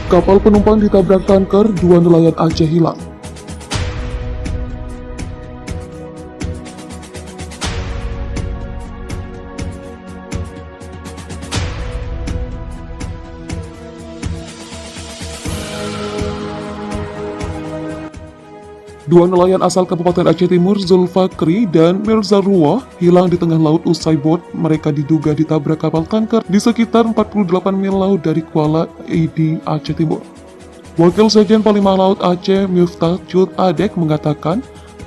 Kapal penumpang ditabrak tanker, 2 nelayan Aceh hilang. Dua nelayan asal Kabupaten Aceh Timur, Zulfakri dan Mirza Ruwah, hilang di tengah laut usai bot mereka diduga ditabrak kapal tanker di sekitar 48 mil laut dari Kuala Idi, Aceh Timur. Wakil Sekjen Panglima Laut Aceh, Miftah Jud Adek, mengatakan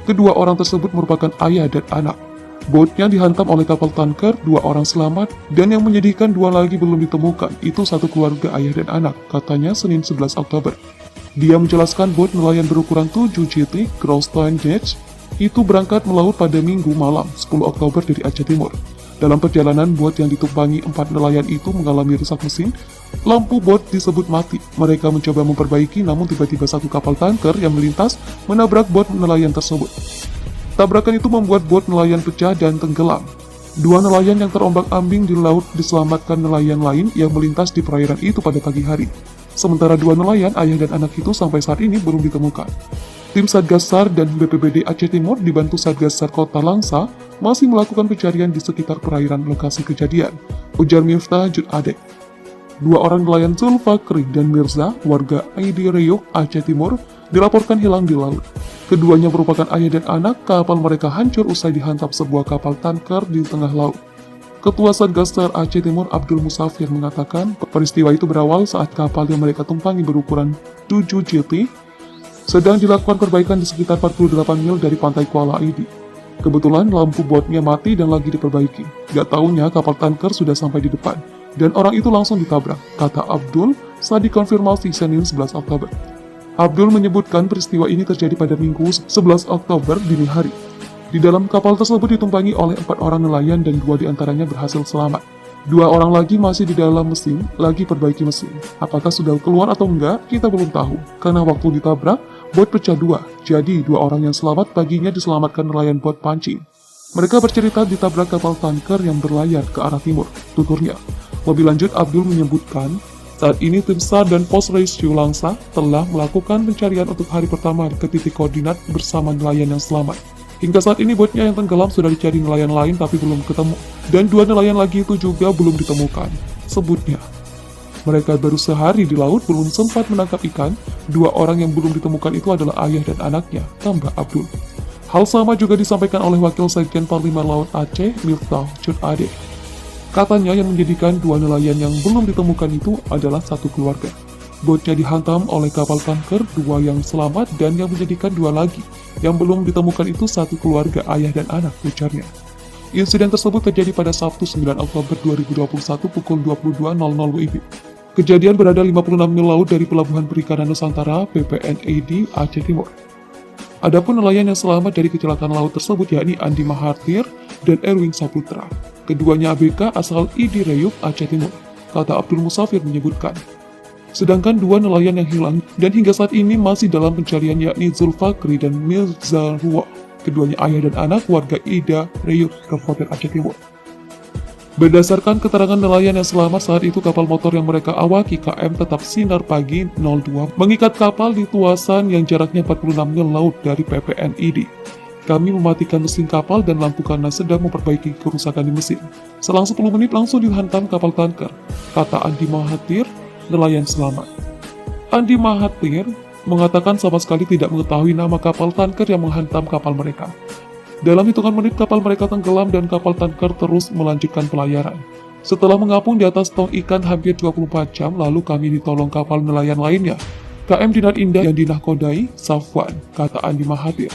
kedua orang tersebut merupakan ayah dan anak. Botnya dihantam oleh kapal tanker, 2 orang selamat, dan yang menyedihkan 2 lagi belum ditemukan. Itu satu keluarga ayah dan anak, katanya Senin 11 Oktober. Dia menjelaskan bot nelayan berukuran 7 GT Grosstein Dutch itu berangkat melaut pada Minggu malam 10 Oktober dari Aceh Timur. Dalam perjalanan, bot yang ditumpangi 4 nelayan itu mengalami rusak mesin. Lampu bot disebut mati. Mereka mencoba memperbaiki, namun tiba-tiba satu kapal tanker yang melintas menabrak bot nelayan tersebut. Tabrakan itu membuat bot nelayan pecah dan tenggelam. 2 nelayan yang terombang-ambing di laut diselamatkan nelayan lain yang melintas di perairan itu pada pagi hari. Sementara 2 nelayan, ayah dan anak itu sampai saat ini belum ditemukan. Tim Satgas SAR dan BPBD Aceh Timur dibantu Satgas SAR Kota Langsa masih melakukan pencarian di sekitar perairan lokasi kejadian, ujar Miftah Jud Adek. 2 orang nelayan Zulfakri dan Mirza, warga Aidi Reyuk, Aceh Timur, dilaporkan hilang di laut. Keduanya merupakan ayah dan anak. Kapal mereka hancur usai dihantam sebuah kapal tanker di tengah laut. Ketua Satgas SAR Aceh Timur Abdul Musafir mengatakan peristiwa itu berawal saat kapal yang mereka tumpangi berukuran 7 GT sedang dilakukan perbaikan di sekitar 48 mil dari pantai Kuala Idi. Kebetulan lampu botnya mati dan lagi diperbaiki. Gak taunya kapal tanker sudah sampai di depan dan orang itu langsung ditabrak, kata Abdul saat dikonfirmasi Senin 11 Oktober. Abdul menyebutkan peristiwa ini terjadi pada Minggu 11 Oktober dini hari. Di dalam kapal tersebut ditumpangi oleh 4 orang nelayan dan 2 diantaranya berhasil selamat. 2 orang lagi masih di dalam mesin, lagi perbaiki mesin. Apakah sudah keluar atau enggak, kita belum tahu. Karena waktu ditabrak, bot pecah 2. Jadi 2 orang yang selamat paginya diselamatkan nelayan bot pancing. Mereka bercerita ditabrak kapal tanker yang berlayar ke arah timur, tuturnya. Lebih lanjut, Abdul menyebutkan, saat ini tim SAR dan Pos Rescue Langsa telah melakukan pencarian untuk hari pertama ke titik koordinat bersama nelayan yang selamat. Hingga saat ini botnya yang tenggelam sudah dicari nelayan lain tapi belum ketemu. Dan 2 nelayan lagi itu juga belum ditemukan. Sebutnya, mereka baru sehari di laut belum sempat menangkap ikan. 2 orang yang belum ditemukan itu adalah ayah dan anaknya, tambah Abdul. Hal sama juga disampaikan oleh Wakil Sekjen Panglima Laut Aceh, Miftah Jud Adek. Katanya yang menjadikan 2 nelayan yang belum ditemukan itu adalah satu keluarga. Botnya dihantam oleh kapal tanker, 2 yang selamat dan yang menjadikan 2 lagi. Yang belum ditemukan itu satu keluarga ayah dan anak, ujarnya. Insiden tersebut terjadi pada Sabtu 9 Oktober 2021 pukul 22.00 WIB. Kejadian berada 56 mil laut dari Pelabuhan Perikanan Nusantara PPNAD Aceh Timur. Adapun nelayan yang selamat dari kecelakaan laut tersebut yakni Andi Mahathir dan Erwin Saputra. Keduanya ABK asal Idi Reyuk, Aceh Timur, kata Abdul Musafir menyebutkan. Sedangkan 2 nelayan yang hilang dan hingga saat ini masih dalam pencarian yakni Zulfakri dan Mirza Ruwah. Keduanya ayah dan anak warga Ida Reyuk, Kabupaten Aceh Timur. Berdasarkan keterangan nelayan yang selamat saat itu kapal motor yang mereka awaki KM Tetap Sinar Pagi 02 mengikat kapal di tuasan yang jaraknya 46 mil laut dari PPNID. Kami mematikan mesin kapal dan lampu karena sedang memperbaiki kerusakan di mesin. Selang 10 menit langsung dihantam kapal tanker, kata Andi Mahathir, nelayan selamat. Andi Mahathir mengatakan sama sekali tidak mengetahui nama kapal tanker yang menghantam kapal mereka. Dalam hitungan menit kapal mereka tenggelam dan kapal tanker terus melanjutkan pelayaran. Setelah mengapung di atas tong ikan hampir 24 jam, lalu kami ditolong kapal nelayan lainnya, KM Dinar Indah yang dinahkodai Safwan, kata Andi Mahathir.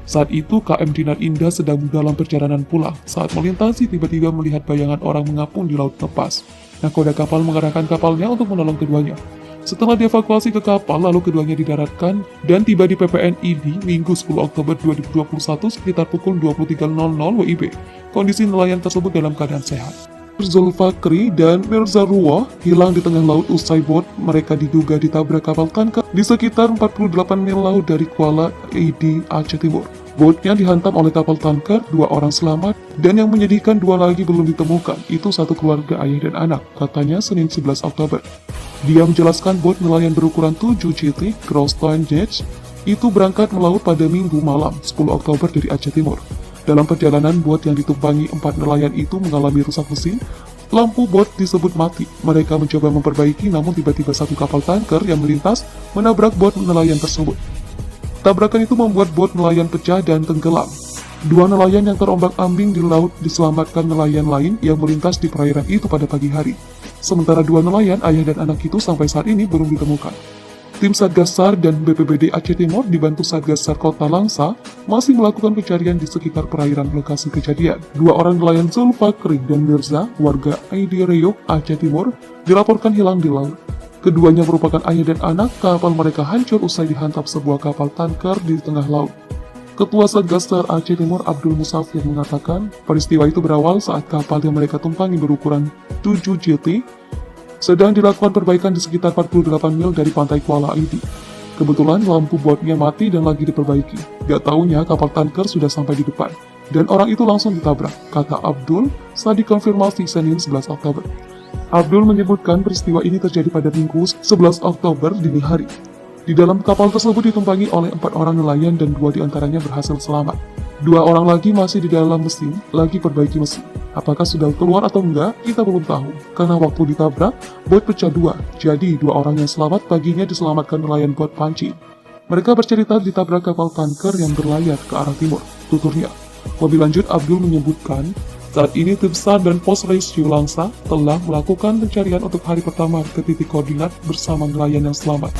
Saat itu KM Dinar Indah sedang dalam perjalanan pulang. Saat melintasi tiba-tiba melihat bayangan orang mengapung di laut lepas. Nahkoda kapal mengarahkan kapalnya untuk menolong keduanya. Setelah dievakuasi ke kapal, lalu keduanya didaratkan dan tiba di PPNID Minggu 10 Oktober 2021 sekitar pukul 23.00 WIB. Kondisi nelayan tersebut dalam keadaan sehat. Zulfakri dan Mirza Ruwah hilang di tengah laut usai bot mereka diduga ditabrak kapal tanker di sekitar 48 mil laut dari Kuala Idi, Aceh Timur. Botnya dihantam oleh kapal tanker, 2 orang selamat, dan yang menyedihkan 2 lagi belum ditemukan. Itu satu keluarga ayah dan anak, katanya Senin 11 Oktober. Dia menjelaskan bot nelayan berukuran 7 GT Grosstein Jetch itu berangkat melaut pada Minggu malam 10 Oktober dari Aceh Timur. Dalam perjalanan, bot yang ditumpangi 4 nelayan itu mengalami rusak mesin. Lampu bot disebut mati. Mereka mencoba memperbaiki, namun tiba-tiba satu kapal tanker yang melintas menabrak bot nelayan tersebut. Tabrakan itu membuat bot nelayan pecah dan tenggelam. 2 nelayan yang terombang-ambing di laut diselamatkan nelayan lain yang melintas di perairan itu pada pagi hari. Sementara 2 nelayan, ayah dan anak itu sampai saat ini belum ditemukan. Tim Satgas SAR dan BPBD Aceh Timur dibantu Satgas SAR Kota Langsa masih melakukan pencarian di sekitar perairan lokasi kejadian. 2 orang nelayan Zulfakri dan Mirza, warga Aidi Reyuk, Aceh Timur, dilaporkan hilang di laut. Keduanya merupakan ayah dan anak. Kapal mereka hancur usai dihantam sebuah kapal tanker di tengah laut. Ketua Satgas SAR Aceh Timur Abdul Musafir mengatakan, peristiwa itu berawal saat kapal yang mereka tumpangi berukuran 7 GT sedang dilakukan perbaikan di sekitar 48 mil dari pantai Kuala Aidi. Kebetulan lampu botnya mati dan lagi diperbaiki. Gak taunya kapal tanker sudah sampai di depan, dan orang itu langsung ditabrak, kata Abdul saat dikonfirmasi Senin 11 Oktober. Abdul menyebutkan peristiwa ini terjadi pada Minggu 11 Oktober dini hari. Di dalam kapal tersebut ditumpangi oleh 4 orang nelayan dan 2 diantaranya berhasil selamat. 2 orang lagi masih di dalam mesin, lagi perbaiki mesin. Apakah sudah keluar atau enggak, kita belum tahu. Karena waktu ditabrak, bot pecah 2. Jadi 2 orang yang selamat paginya diselamatkan nelayan bot panci. Mereka bercerita ditabrak kapal tanker yang berlayar ke arah timur, tuturnya. Lebih lanjut, Abdul menyebutkan, saat ini tim SAR dan Pos Rescue Langsa telah melakukan pencarian untuk hari pertama ke titik koordinat bersama nelayan yang selamat.